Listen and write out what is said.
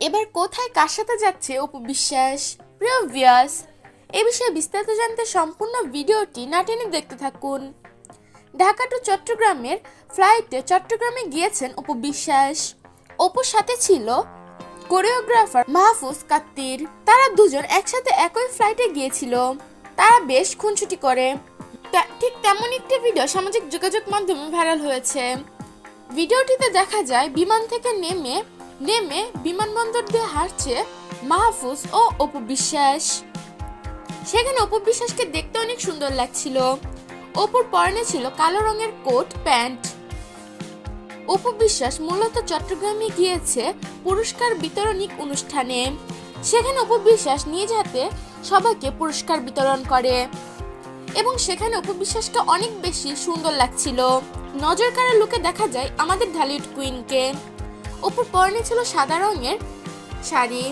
এবার কোথায় কার সাথে যাচ্ছে অপু বিশ্বাস? প্রিয় ভিউয়ার্স, এই বিষয়ে বিস্তারিত জানতে সম্পূর্ণ ভিডিওটি না টেনে দেখতে থাকুন। ঢাকা টু চট্টগ্রামের ফ্লাইটে চট্টগ্রামে গিয়েছেন অপু বিশ্বাস। অপুর সাথে ছিল কোরিওগ্রাফার মাহফুজ কাত্তির। তারা দুজন একসাথে একই ফ্লাইটে গিয়েছিল। তারা বেশ খুনসুটি করে। ঠিক তেমন একটি ভিডিও সামাজিক যোগাযোগ মাধ্যমে ভাইরাল হয়েছে। ভিডিওটিতে দেখা যায় বিমান থেকে নেমে বিমানবন্দর দিয়ে হাঁটছে মাহফুজ ও অপু বিশ্বাস। সেখানে অপু বিশ্বাসকে দেখতে অনেক সুন্দর লাগছিল। অপুর পরনে ছিল কালো রঙের কোট প্যান্ট। অপু বিশ্বাস মূলত চট্টগ্রামে গিয়েছে পুরস্কার বিতরণী অনুষ্ঠানে। সেখানে অপু বিশ্বাস নিজ হাতে সবাইকে পুরস্কার বিতরণ করে এবং সেখানে অপু বিশ্বাসকে অনেক বেশি সুন্দর লাগছিল। নজর কাড়া লুকে দেখা যায় আমাদের ঢালিউড কুইনকে। অপুর পরনে ছিল সাদা রঙের শাড়ি।